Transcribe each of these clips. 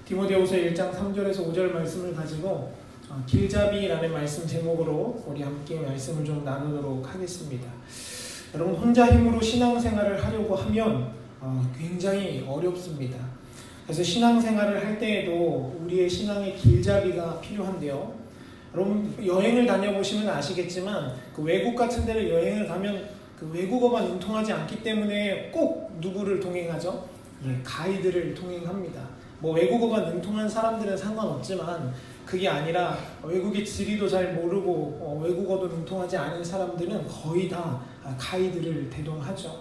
디모데후서 1장 3절에서 5절 말씀을 가지고 길잡이라는 말씀 제목으로 우리 함께 말씀을 좀 나누도록 하겠습니다. 여러분, 혼자 힘으로 신앙생활을 하려고 하면 굉장히 어렵습니다. 그래서 신앙생활을 할 때에도 우리의 신앙의 길잡이가 필요한데요. 여러분, 여행을 다녀보시면 아시겠지만 그 외국 같은 데를 여행을 가면 그 외국어가 능통하지 않기 때문에 꼭 누구를 동행하죠? 가이드를 동행합니다. 뭐 외국어가 능통한 사람들은 상관없지만 그게 아니라 외국의 지리도 잘 모르고 외국어도 능통하지 않은 사람들은 거의 다 가이드를 대동하죠.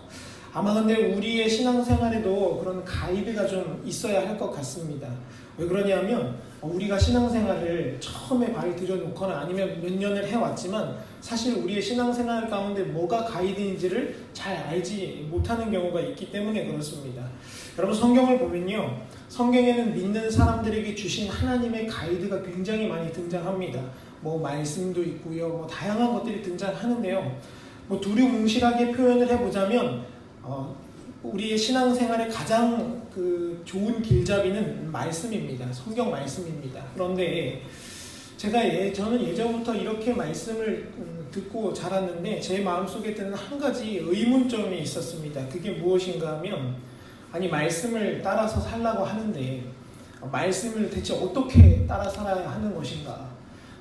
아마 근데 우리의 신앙생활에도 그런 가이드가 좀 있어야 할 것 같습니다. 왜 그러냐면 우리가 신앙생활을 처음에 발을 들여놓거나 아니면 몇 년을 해왔지만 사실 우리의 신앙생활 가운데 뭐가 가이드인지를 잘 알지 못하는 경우가 있기 때문에 그렇습니다. 여러분, 성경을 보면요, 성경에는 믿는 사람들에게 주신 하나님의 가이드가 굉장히 많이 등장합니다. 뭐 말씀도 있고요, 뭐 다양한 것들이 등장하는데요. 뭐 두루뭉실하게 표현을 해보자면 우리의 신앙생활의 가장 좋은 길잡이는 말씀입니다. 성경 말씀입니다. 그런데 저는 예전부터 이렇게 말씀을 듣고 자랐는데 제 마음속에 드는 한 가지 의문점이 있었습니다. 그게 무엇인가 하면, 아니, 말씀을 따라서 살라고 하는데 말씀을 대체 어떻게 따라 살아야 하는 것인가?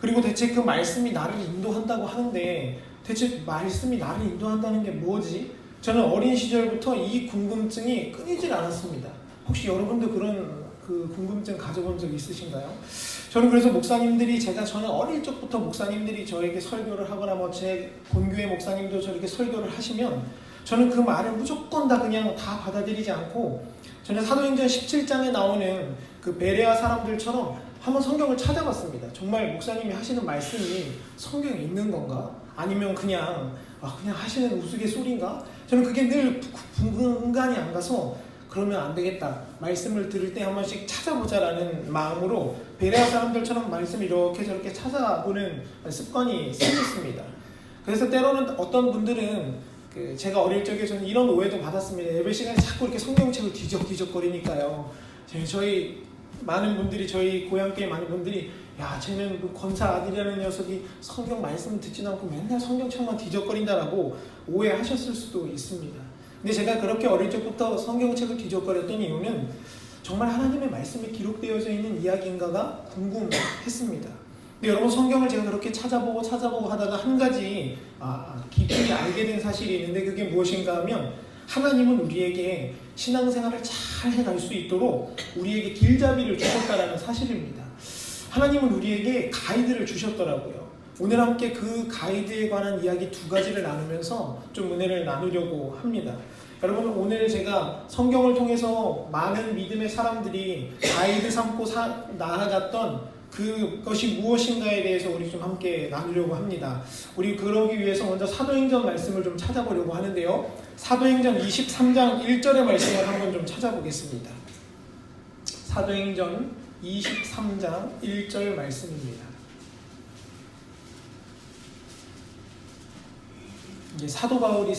그리고 대체 그 말씀이 나를 인도한다고 하는데 대체 말씀이 나를 인도한다는 게 뭐지? 저는 어린 시절부터 이 궁금증이 끊이질 않았습니다. 혹시 여러분도 그런 궁금증 가져본 적 있으신가요? 저는 그래서 저는 어릴 적부터 목사님들이 저에게 설교를 하거나 제 본교회 목사님도 저에게 설교를 하시면 저는 그 말을 무조건 그냥 다 받아들이지 않고 저는 사도행전 17장에 나오는 그 베레아 사람들처럼 한번 성경을 찾아봤습니다. 정말 목사님이 하시는 말씀이 성경에 있는 건가? 아니면 그냥 하시는 우스갯소리인가? 저는 그게 늘 분간이 안 가서 그러면 안 되겠다. 말씀을 들을 때 한 번씩 찾아보자라는 마음으로 베레아 사람들처럼 말씀을 이렇게 저렇게 찾아보는 습관이 생겼습니다. 그래서 때로는 어떤 분들은 제가 어릴 적에 저는 이런 오해도 받았습니다. 예배 시간에 자꾸 이렇게 성경책을 뒤적뒤적거리니까요. 저희 많은 분들이, 저희 고향교회 많은 분들이, 야, 쟤는 그 권사 아들이라는 녀석이 성경 말씀을 듣지도 않고 맨날 성경책만 뒤적거린다라고 오해하셨을 수도 있습니다. 근데 제가 그렇게 어릴 적부터 성경책을 뒤적거렸던 이유는 정말 하나님의 말씀에 기록되어져 있는 이야기인가가 궁금했습니다. 근데 여러분, 성경을 제가 그렇게 찾아보고 하다가 한 가지 깊이 알게 된 사실이 있는데 그게 무엇인가 하면, 하나님은 우리에게 신앙생활을 잘 해갈 수 있도록 우리에게 길잡이를 주셨다라는 사실입니다. 하나님은 우리에게 가이드를 주셨더라고요. 오늘 함께 그 가이드에 관한 이야기 두 가지를 나누면서 좀 은혜를 나누려고 합니다. 여러분, 오늘 제가 성경을 통해서 많은 믿음의 사람들이 가이드 삼고 나아갔던 그것이 무엇인가에 대해서 우리 좀 함께 나누려고 합니다. 우리 그러기 위해서 먼저 사도행전 말씀을 좀 찾아보려고 하는데요. 사도행전 23장 1절의 말씀을 한번 좀 찾아보겠습니다. 사도행전 23장 1절 말씀입니다. 이제 사도 바울에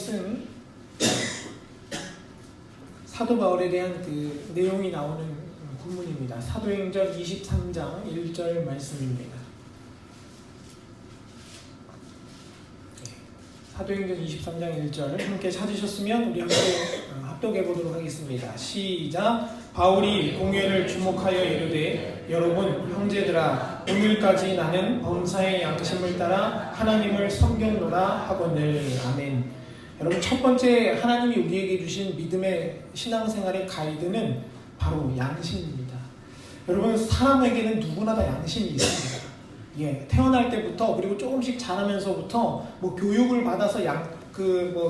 대한 그 내용이 나오는 본문입니다. 사도행전 23장 1절 말씀입니다. 사도행전 23장 1절 함께 찾으셨으면 우리 함께 합독해 보도록 하겠습니다. 시작. 바울이 공회를 주목하여 이르되, 여러분 형제들아, 오늘까지 나는 범사의 양심을 따라 하나님을 섬겼노라 하거늘. 아멘. 여러분, 첫 번째 하나님이 우리에게 주신 믿음의 신앙생활의 가이드는 바로 양심입니다. 여러분, 사람에게는 누구나 다 양심이 있습니다. 태어날 때부터, 그리고 조금씩 자라면서부터 교육을 받아서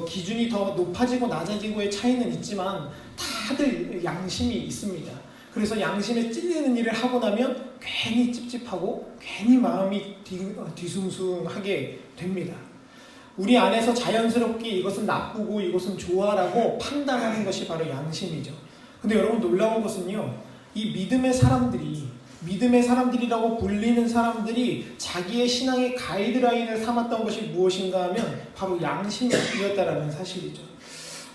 기준이 더 높아지고 낮아지고의 차이는 있지만 다들 양심이 있습니다. 그래서 양심에 찔리는 일을 하고 나면 괜히 찝찝하고 괜히 마음이 뒤숭숭하게 됩니다. 우리 안에서 자연스럽게 이것은 나쁘고 이것은 좋아라고 판단하는 것이 바로 양심이죠. 근데 여러분, 놀라운 것은요, 이 믿음의 사람들이라고 불리는 사람들이 자기의 신앙의 가이드라인을 삼았던 것이 무엇인가 하면 바로 양심이었다라는 사실이죠.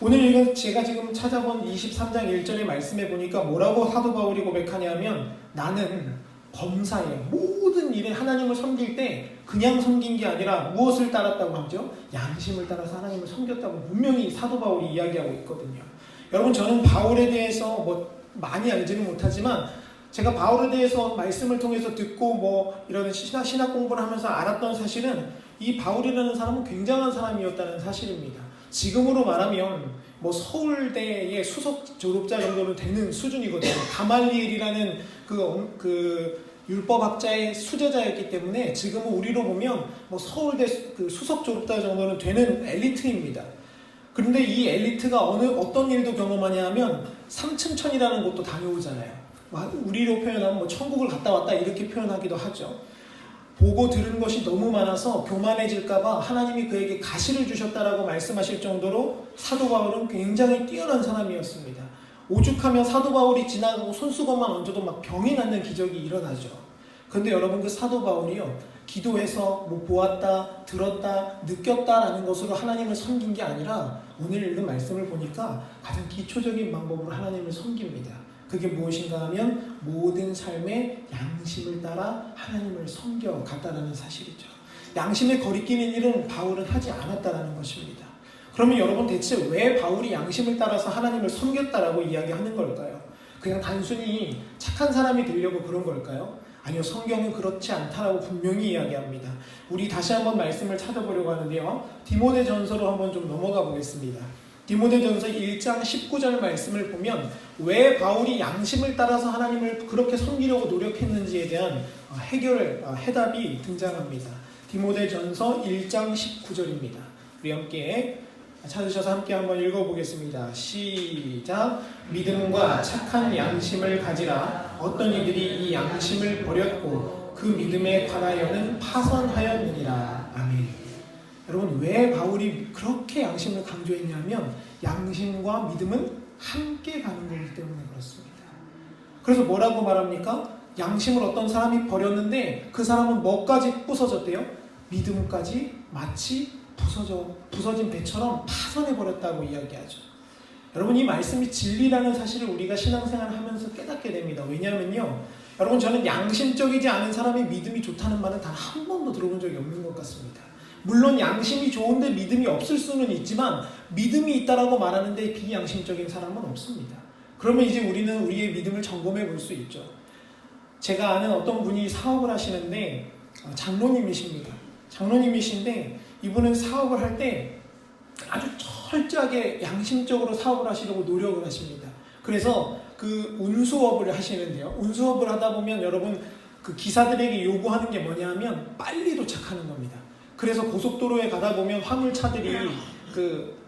오늘 읽은 제가 지금 찾아본 23장 1절의 말씀에 보니까 뭐라고 사도 바울이 고백하냐면 나는 범사에 모든 일에 하나님을 섬길 때 그냥 섬긴 게 아니라 무엇을 따랐다고 하죠? 양심을 따라서 하나님을 섬겼다고 분명히 사도 바울이 이야기하고 있거든요. 여러분 저는 바울에 대해서 뭐 많이 알지는 못하지만 제가 바울에 대해서 말씀을 통해서 듣고 뭐 이런 신학 공부를 하면서 알았던 사실은 이 바울이라는 사람은 굉장한 사람이었다는 사실입니다. 지금으로 말하면 뭐 서울대의 수석 졸업자 정도는 되는 수준이거든요. 가말리엘이라는 그 율법학자의 수제자였기 때문에 지금은 우리로 보면 뭐 서울대 그 수석 졸업자 정도는 되는 엘리트입니다. 그런데 이 엘리트가 어떤 일도 경험하냐 하면 삼층천이라는 곳도 다녀오잖아요. 우리로 표현하면 뭐 천국을 갔다 왔다 이렇게 표현하기도 하죠. 보고 들은 것이 너무 많아서 교만해질까봐 하나님이 그에게 가시를 주셨다라고 말씀하실 정도로 사도 바울은 굉장히 뛰어난 사람이었습니다. 오죽하면 사도 바울이 지나가고 손수건만 얹어도 막 병이 낫는 기적이 일어나죠. 그런데 여러분 그 사도 바울이요 기도해서 뭐 보았다, 들었다, 느꼈다라는 것으로 하나님을 섬긴 게 아니라 오늘 읽은 말씀을 보니까 가장 기초적인 방법으로 하나님을 섬깁니다. 그게 무엇인가 하면 모든 삶의 양심을 따라 하나님을 섬겨갔다는 사실이죠. 양심에 거리끼는 일은 바울은 하지 않았다는 것입니다. 그러면 여러분 대체 왜 바울이 양심을 따라서 하나님을 섬겼다라고 이야기하는 걸까요? 그냥 단순히 착한 사람이 되려고 그런 걸까요? 아니요, 성경은 그렇지 않다라고 분명히 이야기합니다. 우리 다시 한번 말씀을 찾아보려고 하는데요. 디모데전서로 한번 좀 넘어가 보겠습니다. 디모데전서 1장 19절 말씀을 보면 왜 바울이 양심을 따라서 하나님을 그렇게 섬기려고 노력했는지에 대한 해답이 등장합니다. 디모데전서 1장 19절입니다. 우리 함께 찾으셔서 함께 한번 읽어보겠습니다. 시작. 믿음과 착한 양심을 가지라. 어떤 이들이 이 양심을 버렸고 그 믿음에 관하여는 파선하였느니라. 아멘. 여러분 왜 바울이 그렇게 양심을 강조했냐면 양심과 믿음은 함께 가는 거기 때문에 그렇습니다. 그래서 뭐라고 말합니까? 양심을 어떤 사람이 버렸는데 그 사람은 뭐까지 부서졌대요? 믿음까지 마치 부서진 배처럼 파손해버렸다고 이야기하죠. 여러분 이 말씀이 진리라는 사실을 우리가 신앙생활을 하면서 깨닫게 됩니다. 왜냐하면요 여러분 저는 양심적이지 않은 사람의 믿음이 좋다는 말은 단 한 번도 들어본 적이 없는 것 같습니다. 물론 양심이 좋은데 믿음이 없을 수는 있지만 믿음이 있다라고 말하는데 비양심적인 사람은 없습니다. 그러면 이제 우리는 우리의 믿음을 점검해 볼 수 있죠. 제가 아는 어떤 분이 사업을 하시는데 장로님이십니다. 장로님이신데 이분은 사업을 할 때 아주 철저하게 양심적으로 사업을 하시려고 노력을 하십니다. 그래서 그 운수업을 하시는데요. 운수업을 하다 보면 여러분 그 기사들에게 요구하는 게 뭐냐 하면 빨리 도착하는 겁니다. 그래서 고속도로에 가다 보면 화물차들이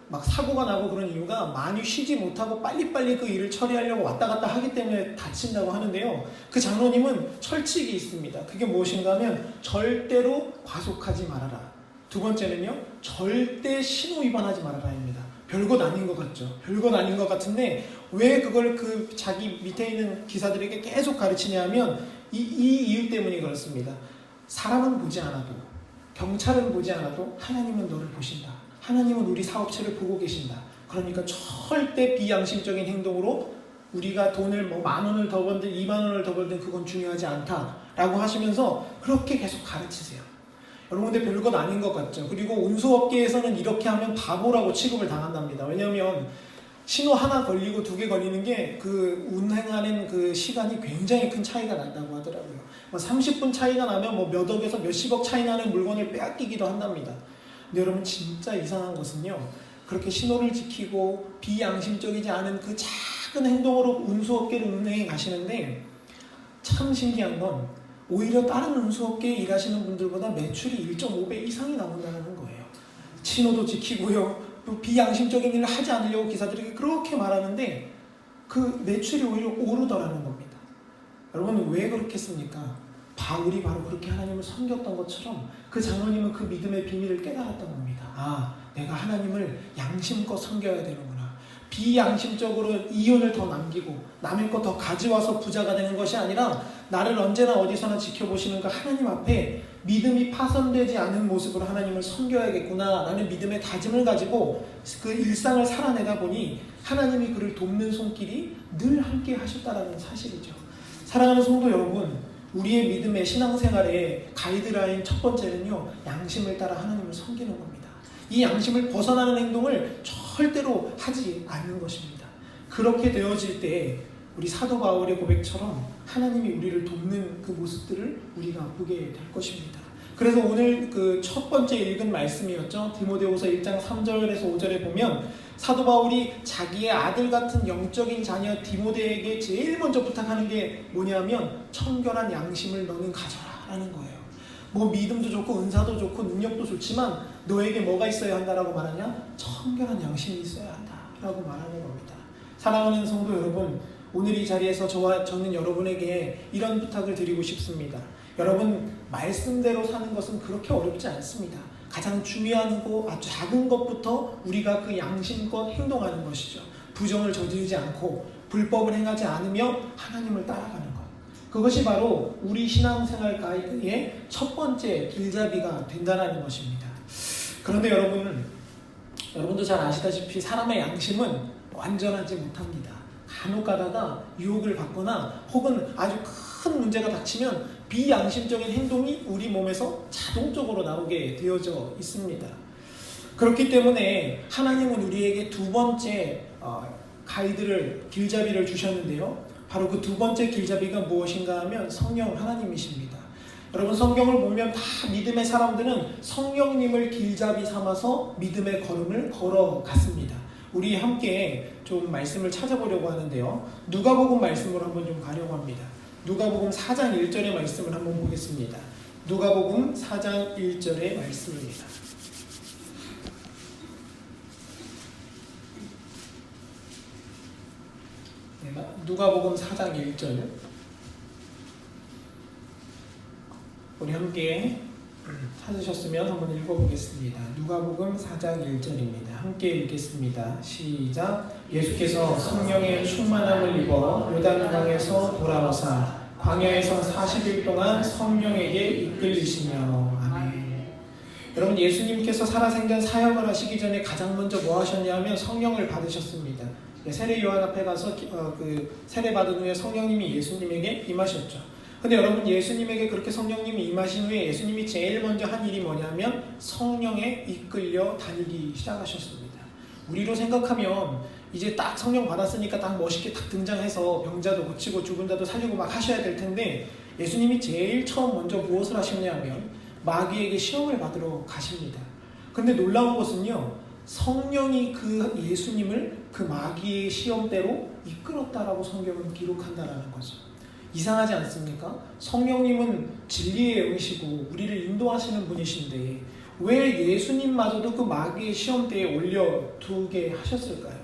막 사고가 나고 그런 이유가 많이 쉬지 못하고 빨리빨리 그 일을 처리하려고 왔다 갔다 하기 때문에 다친다고 하는데요. 그 장로님은 철칙이 있습니다. 그게 무엇인가 하면 절대로 과속하지 말아라. 두 번째는요. 절대 신호 위반하지 말아라입니다. 별것 아닌 것 같죠. 별것 아닌 것 같은데 왜 그걸 그 자기 밑에 있는 기사들에게 계속 가르치냐 하면 이 이유 때문에 그렇습니다. 사람은 보지 않아도 경찰은 보지 않아도 하나님은 너를 보신다. 하나님은 우리 사업체를 보고 계신다. 그러니까 절대 비양심적인 행동으로 우리가 돈을 뭐 10,000원을 더 벌든 20,000원을 더 벌든 그건 중요하지 않다라고 하시면서 그렇게 계속 가르치세요. 여러분 근데 별것 아닌 것 같죠. 그리고 운수업계에서는 이렇게 하면 바보라고 취급을 당한답니다. 왜냐하면 신호 하나 걸리고 2개 걸리는 게 그 운행하는 그 시간이 굉장히 큰 차이가 난다고 하더라고요. 30분 차이가 나면 뭐 몇 억에서 몇십억 차이 나는 물건을 빼앗기기도 한답니다. 근데 여러분 진짜 이상한 것은요. 그렇게 신호를 지키고 비양심적이지 않은 그 작은 행동으로 운수업계를 운행해 가시는데 참 신기한 건 오히려 다른 운수업계에 일하시는 분들보다 매출이 1.5배 이상이 나온다는 거예요. 신호도 지키고요. 또 비양심적인 일을 하지 않으려고 기사들에게 그렇게 말하는데 그 매출이 오히려 오르더라는 겁니다. 여러분 왜 그렇겠습니까? 바울이 바로 그렇게 하나님을 섬겼던 것처럼 그 장로님은 그 믿음의 비밀을 깨달았던 겁니다. 아, 내가 하나님을 양심껏 섬겨야 되는구나. 비양심적으로 이윤을 더 남기고 남의 것 더 가져와서 부자가 되는 것이 아니라 나를 언제나 어디서나 지켜보시는 그 하나님 앞에 믿음이 파손되지 않은 모습으로 하나님을 섬겨야겠구나 라는 믿음의 다짐을 가지고 그 일상을 살아내다 보니 하나님이 그를 돕는 손길이 늘 함께 하셨다라는 사실이죠. 사랑하는 성도 여러분, 우리의 믿음의 신앙생활의 가이드라인 첫 번째는요, 양심을 따라 하나님을 섬기는 겁니다. 이 양심을 벗어나는 행동을 절대로 하지 않는 것입니다. 그렇게 되어질 때 우리 사도 바울의 고백처럼 하나님이 우리를 돕는 그 모습들을 우리가 보게 될 것입니다. 그래서 오늘 그 첫 번째 읽은 말씀이었죠. 디모데후서 1장 3절에서 5절에 보면 사도 바울이 자기의 아들 같은 영적인 자녀 디모데에게 제일 먼저 부탁하는 게 뭐냐면 청결한 양심을 너는 가져라 라는 거예요. 뭐 믿음도 좋고 은사도 좋고 능력도 좋지만 너에게 뭐가 있어야 한다라고 말하냐? 청결한 양심이 있어야 한다라고 말하는 겁니다. 사랑하는 성도 여러분, 오늘 이 자리에서 저는 여러분에게 이런 부탁을 드리고 싶습니다. 여러분, 말씀대로 사는 것은 그렇게 어렵지 않습니다. 가장 중요한 거, 아주 작은 것부터 우리가 그 양심껏 행동하는 것이죠. 부정을 저지르지 않고 불법을 행하지 않으며 하나님을 따라가는 것. 그것이 바로 우리 신앙생활 가이드의 첫 번째 길잡이가 된다는 것입니다. 그런데 여러분도 잘 아시다시피 사람의 양심은 완전하지 못합니다. 간혹 가다가 유혹을 받거나 혹은 아주 큰 문제가 닥치면 비양심적인 행동이 우리 몸에서 자동적으로 나오게 되어져 있습니다. 그렇기 때문에 하나님은 우리에게 두 번째 길잡이를 주셨는데요. 바로 그 두 번째 길잡이가 무엇인가 하면 성령 하나님이십니다. 여러분, 성경을 보면 다 믿음의 사람들은 성령님을 길잡이 삼아서 믿음의 걸음을 걸어갔습니다. 우리 함께 좀 말씀을 찾아보려고 하는데요. 누가복음 말씀으로 한번 좀 가려고 합니다. 누가복음 4장 1절의 말씀을 한번 보겠습니다. 누가복음 4장 1절의 말씀입니다. 누가복음 4장 1절, 우리 함께 찾으셨으면 한번 읽어보겠습니다. 누가복음 4장 1절입니다. 함께 읽겠습니다. 시작. 예수께서 성령의 충만함을 입어 요단강에서 돌아오사 광야에서 40일 동안 성령에게 이끌리시며. 아멘. 여러분, 예수님께서 살아생전 사역을 하시기 전에 가장 먼저 뭐 하셨냐면 성령을 받으셨습니다. 세례 요한 앞에 가서 그 세례 받은 후에 성령님이 예수님에게 임하셨죠. 근데 여러분, 예수님에게 그렇게 성령님이 임하신 후에 예수님이 제일 먼저 한 일이 뭐냐면 성령에 이끌려 다니기 시작하셨습니다. 우리로 생각하면 이제 딱 성령 받았으니까 딱 멋있게 딱 등장해서 병자도 고치고 죽은 자도 살리고 막 하셔야 될 텐데, 예수님이 제일 처음 먼저 무엇을 하셨냐면 마귀에게 시험을 받으러 가십니다. 근데 놀라운 것은요, 성령이 그 예수님을 그 마귀의 시험대로 이끌었다라고 성경은 기록한다라는 거죠. 이상하지 않습니까? 성령님은 진리의 영이시고 우리를 인도하시는 분이신데 왜 예수님마저도 그 마귀의 시험대에 올려두게 하셨을까요?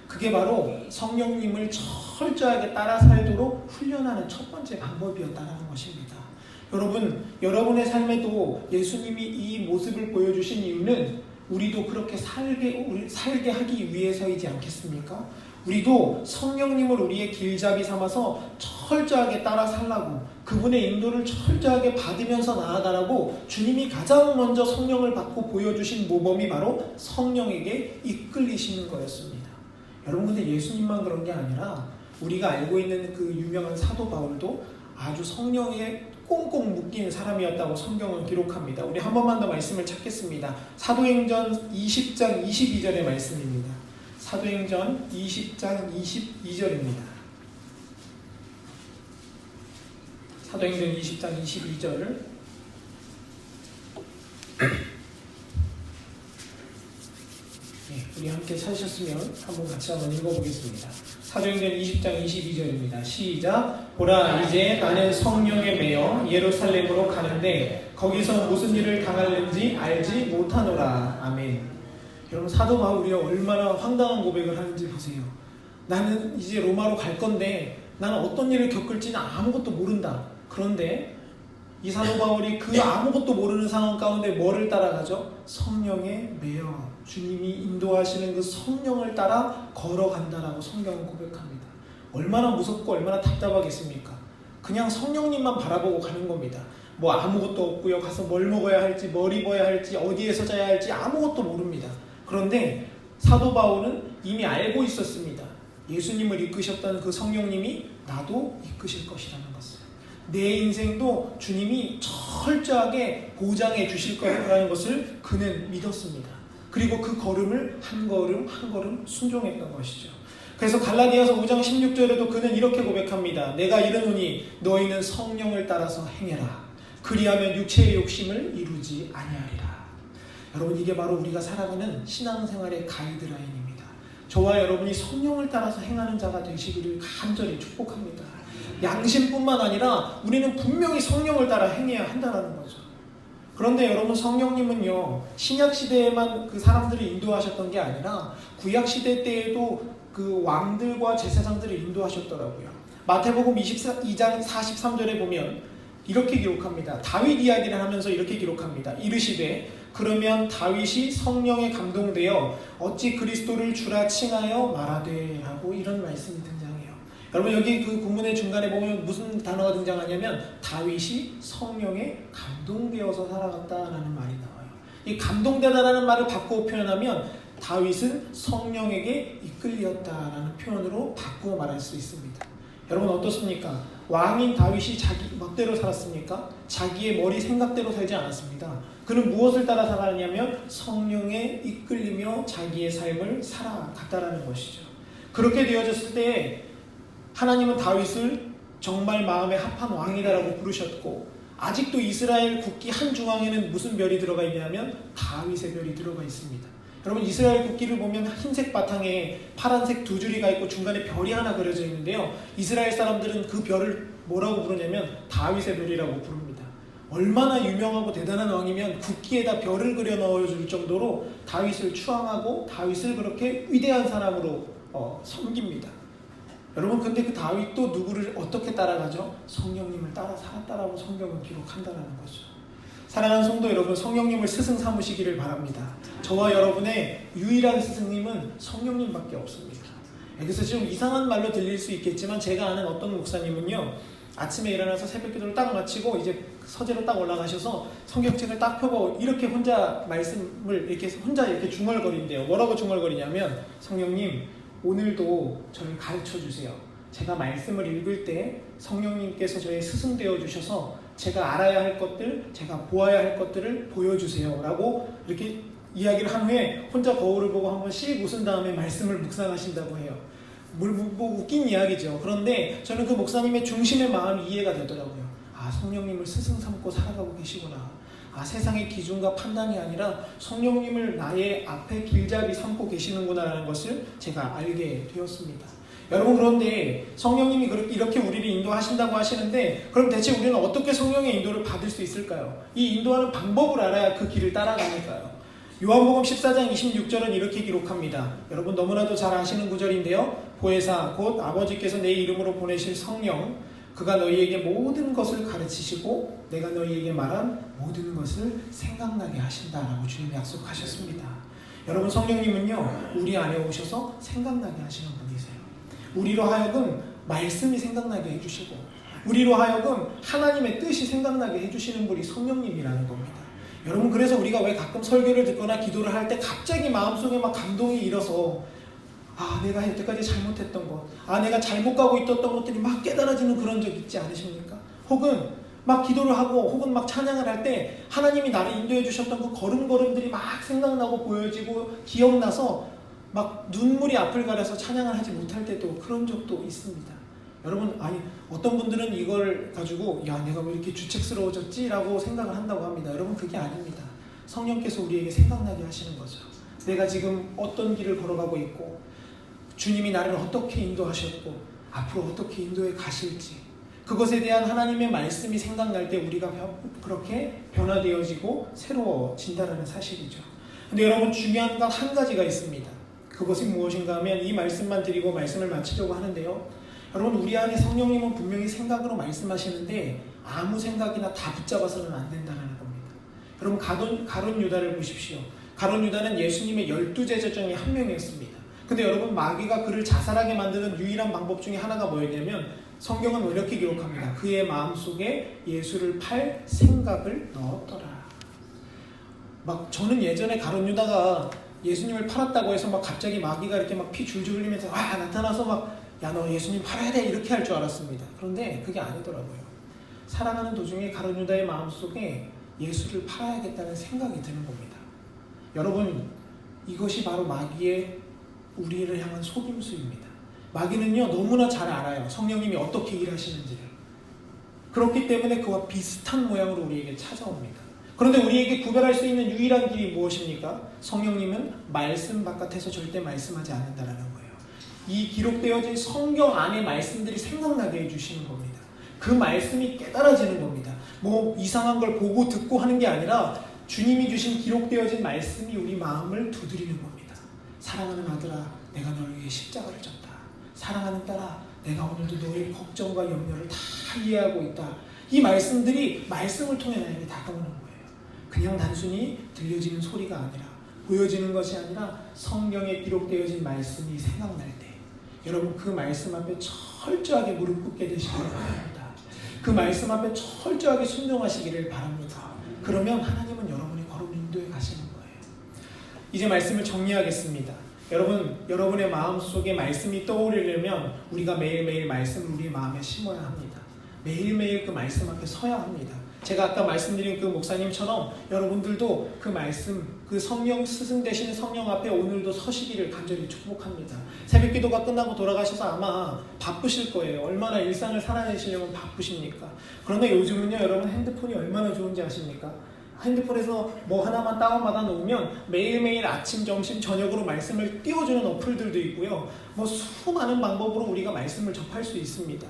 그게 바로 성령님을 철저하게 따라 살도록 훈련하는 첫 번째 방법이었다는 것입니다. 여러분, 여러분의 삶에도 예수님이 이 모습을 보여주신 이유는 우리도 그렇게 살게 하기 위해서이지 않겠습니까? 우리도 성령님을 우리의 길잡이 삼아서 철저하게 따라 살라고, 그분의 인도를 철저하게 받으면서 나아가라고 주님이 가장 먼저 성령을 받고 보여주신 모범이 바로 성령에게 이끌리시는 거였습니다. 여러분, 근데 예수님만 그런 게 아니라 우리가 알고 있는 그 유명한 사도 바울도 아주 성령에 꽁꽁 묶인 사람이었다고 성경은 기록합니다. 우리 한 번만 더 말씀을 찾겠습니다. 사도행전 20장 22절의 말씀입니다. 사도행전 20장 22절입니다. 사도행전 20장 22절. 우리 함께 찾으셨으면 한번 같이 한번 읽어보겠습니다. 사도행전 20장 22절입니다. 시작. 보라, 이제 나는 성령에 매여 예루살렘으로 가는데 거기서 무슨 일을 당할는지 알지 못하노라. 아멘. 여러분, 사도 바울이 얼마나 황당한 고백을 하는지 보세요. 나는 이제 로마로 갈 건데 나는 어떤 일을 겪을지는 아무것도 모른다. 그런데 이 사도 바울이 그 아무것도 모르는 상황 가운데 뭐를 따라가죠? 성령에 매여 주님이 인도하시는 그 성령을 따라 걸어간다라고 성경은 고백합니다. 얼마나 무섭고 얼마나 답답하겠습니까? 그냥 성령님만 바라보고 가는 겁니다. 뭐 아무것도 없고요. 가서 뭘 먹어야 할지, 뭘 입어야 할지, 어디에서 자야 할지 아무것도 모릅니다. 그런데 사도 바울은 이미 알고 있었습니다. 예수님을 이끄셨다는 그 성령님이 나도 이끄실 것이라는 것을. 내 인생도 주님이 철저하게 보장해 주실 거라는 것을 그는 믿었습니다. 그리고 그 걸음을 한 걸음 한 걸음 순종했던 것이죠. 그래서 갈라디아서 5장 16절에도 그는 이렇게 고백합니다. 내가 이르노니 너희는 성령을 따라서 행해라. 그리하면 육체의 욕심을 이루지 아니하리라. 여러분, 이게 바로 우리가 살아가는 신앙생활의 가이드라인입니다. 저와 여러분이 성령을 따라서 행하는 자가 되시기를 간절히 축복합니다. 양심뿐만 아니라 우리는 분명히 성령을 따라 행해야 한다는 거죠. 그런데 여러분, 성령님은요, 신약시대에만 그 사람들을 인도하셨던 게 아니라 구약시대 때에도 그 왕들과 제사장들을 인도하셨더라고요. 마태복음 22장 43절에 보면 이렇게 기록합니다. 다윗 이야기를 하면서 이렇게 기록합니다. 이르시되 그러면 다윗이 성령에 감동되어 어찌 그리스도를 주라 칭하여 말하되 하고 이런 말씀이 등장해요. 여러분, 여기 그 구문의 중간에 보면 무슨 단어가 등장하냐면 다윗이 성령에 감동되어서 살아갔다라는 말이 나와요. 이 감동되다라는 말을 바꾸어 표현하면 다윗은 성령에게 이끌렸다라는 표현으로 바꾸어 말할 수 있습니다. 여러분, 어떻습니까? 왕인 다윗이 자기 멋대로 살았습니까? 자기의 머리 생각대로 살지 않았습니다. 그는 무엇을 따라 살았냐면 성령에 이끌리며 자기의 삶을 살아갔다라는 것이죠. 그렇게 되어졌을 때 하나님은 다윗을 정말 마음에 합한 왕이다라고 부르셨고, 아직도 이스라엘 국기 한 중앙에는 무슨 별이 들어가 있냐면 다윗의 별이 들어가 있습니다. 여러분, 이스라엘 국기를 보면 흰색 바탕에 파란색 두 줄이가 있고 중간에 별이 하나 그려져 있는데요. 이스라엘 사람들은 그 별을 뭐라고 부르냐면 다윗의 별이라고 부릅니다. 얼마나 유명하고 대단한 왕이면 국기에다 별을 그려 넣어줄 정도로 다윗을 추앙하고 다윗을 그렇게 위대한 사람으로 섬깁니다. 여러분, 근데 그 다윗도 누구를 어떻게 따라가죠? 성령님을 따라 살았다라고 성경은 기록한다는 거죠. 사랑하는 성도 여러분, 성령님을 스승 삼으시기를 바랍니다. 저와 여러분의 유일한 스승님은 성령님밖에 없습니다. 그래서 좀 이상한 말로 들릴 수 있겠지만 제가 아는 어떤 목사님은요, 아침에 일어나서 새벽 기도를 딱 마치고 이제 서재로 딱 올라가셔서 성경책을 딱 펴고 이렇게 혼자 말씀을 이렇게 중얼거린대요. 뭐라고 중얼거리냐면, 성령님, 오늘도 저를 가르쳐 주세요. 제가 말씀을 읽을 때 성령님께서 저의 스승 되어 주셔서 제가 알아야 할 것들, 제가 보아야 할 것들을 보여주세요 라고 이렇게 이야기를 한 후에 혼자 거울을 보고 한번 씩 웃은 다음에 말씀을 묵상하신다고 해요. 뭐 웃긴 이야기죠. 그런데 저는 그 목사님의 중심의 마음이 이해가 되더라고요. 아, 성령님을 스승 삼고 살아가고 계시구나. 아, 세상의 기준과 판단이 아니라 성령님을 나의 앞에 길잡이 삼고 계시는구나라는 것을 제가 알게 되었습니다. 여러분, 그런데 성령님이 이렇게 우리를 인도하신다고 하시는데, 그럼 대체 우리는 어떻게 성령의 인도를 받을 수 있을까요? 이 인도하는 방법을 알아야 그 길을 따라가니까요. 요한복음 14장 26절은 이렇게 기록합니다. 여러분, 너무나도 잘 아시는 구절인데요. 보혜사 곧 아버지께서 내 이름으로 보내실 성령, 그가 너희에게 모든 것을 가르치시고 내가 너희에게 말한 모든 것을 생각나게 하신다라고 주님이 약속하셨습니다. 여러분, 성령님은요, 우리 안에 오셔서 생각나게 하시는 분이세요. 우리로 하여금 말씀이 생각나게 해주시고, 우리로 하여금 하나님의 뜻이 생각나게 해주시는 분이 성령님이라는 겁니다. 여러분, 그래서 우리가 왜 가끔 설교를 듣거나 기도를 할 때 갑자기 마음속에 막 감동이 일어서, 아, 내가 여태까지 잘못했던 것, 아, 내가 잘못 가고 있었던 것들이 막 깨달아지는 그런 적 있지 않으십니까? 혹은 막 기도를 하고 혹은 막 찬양을 할 때 하나님이 나를 인도해 주셨던 그 걸음걸음들이 막 생각나고 보여지고 기억나서 막 눈물이 앞을 가려서 찬양을 하지 못할 때도 그런 적도 있습니다. 여러분, 아니, 어떤 분들은 이걸 가지고 야, 내가 왜 이렇게 주책스러워졌지? 라고 생각을 한다고 합니다. 여러분, 그게 아닙니다. 성령께서 우리에게 생각나게 하시는 거죠. 내가 지금 어떤 길을 걸어가고 있고 주님이 나를 어떻게 인도하셨고 앞으로 어떻게 인도해 가실지, 그것에 대한 하나님의 말씀이 생각날 때 우리가 그렇게 변화되어지고 새로워진다는 사실이죠. 근데 여러분, 중요한 건 한 가지가 있습니다. 그것이 무엇인가 하면 이 말씀만 드리고 말씀을 마치려고 하는데요. 여러분, 우리 안에 성령님은 분명히 생각으로 말씀하시는데 아무 생각이나 다 붙잡아서는 안 된다는 겁니다. 여러분, 가룟 유다를 보십시오. 가룟 유다는 예수님의 12제자 중에 한 명이었습니다. 근데 여러분, 마귀가 그를 자살하게 만드는 유일한 방법 중에 하나가 뭐였냐면 성경은 이렇게 기록합니다. 그의 마음속에 예수를 팔 생각을 넣었더라. 저는 예전에 가룟 유다가 예수님을 팔았다고 해서 갑자기 마귀가 이렇게 피 줄줄 흘리면서 나타나서 야, 너 예수님 팔아야 돼, 이렇게 할 줄 알았습니다. 그런데 그게 아니더라고요. 살아가는 도중에 가룟 유다의 마음속에 예수를 팔아야겠다는 생각이 드는 겁니다. 여러분, 이것이 바로 마귀의 우리를 향한 속임수입니다. 마귀는요, 너무나 잘 알아요. 성령님이 어떻게 일하시는지를. 그렇기 때문에 그와 비슷한 모양으로 우리에게 찾아옵니다. 그런데 우리에게 구별할 수 있는 유일한 길이 무엇입니까? 성령님은 말씀 바깥에서 절대 말씀하지 않는다라는 거예요. 이 기록되어진 성경 안의 말씀들이 생각나게 해주시는 겁니다. 그 말씀이 깨달아지는 겁니다. 이상한 걸 보고 듣고 하는 게 아니라 주님이 주신 기록되어진 말씀이 우리 마음을 두드리는 겁니다. 사랑하는 아들아, 내가 너를 위해 십자가를 졌다. 사랑하는 딸아, 내가 오늘도 너의 걱정과 염려를 다 이해하고 있다. 이 말씀들이 말씀을 통해 나에게 다가오는 거예요. 그냥 단순히 들려지는 소리가 아니라, 보여지는 것이 아니라 성경에 기록되어진 말씀이 생각날 때 여러분, 그 말씀 앞에 철저하게 무릎 꿇게 되시기를 바랍니다. 그 말씀 앞에 철저하게 순종하시기를 바랍니다. 그러면 하나님은 여러분의 걸음 인도에 가시는 거예요. 이제 말씀을 정리하겠습니다. 여러분, 여러분의 마음속에 말씀이 떠오르려면 우리가 매일매일 말씀을 우리의 마음에 심어야 합니다. 매일매일 그 말씀 앞에 서야 합니다. 제가 아까 말씀드린 그 목사님처럼 여러분들도 그 말씀, 그 성령 스승 되시는 성령 앞에 오늘도 서시기를 간절히 축복합니다. 새벽 기도가 끝나고 돌아가셔서 아마 바쁘실 거예요. 얼마나 일상을 살아내시려면 바쁘십니까? 그런데 요즘은요, 여러분, 핸드폰이 얼마나 좋은지 아십니까? 핸드폰에서 하나만 다운받아 놓으면 매일매일 아침, 점심, 저녁으로 말씀을 띄워주는 어플들도 있고요. 수많은 방법으로 우리가 말씀을 접할 수 있습니다.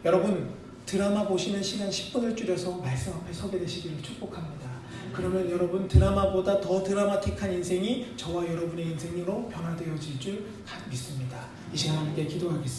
여러분, 드라마 보시는 시간 10분을 줄여서 말씀 앞에 서게 되시기를 축복합니다. 그러면 여러분, 드라마보다 더 드라마틱한 인생이 저와 여러분의 인생으로 변화되어질 줄 믿습니다. 이 시간 함께 기도하겠습니다.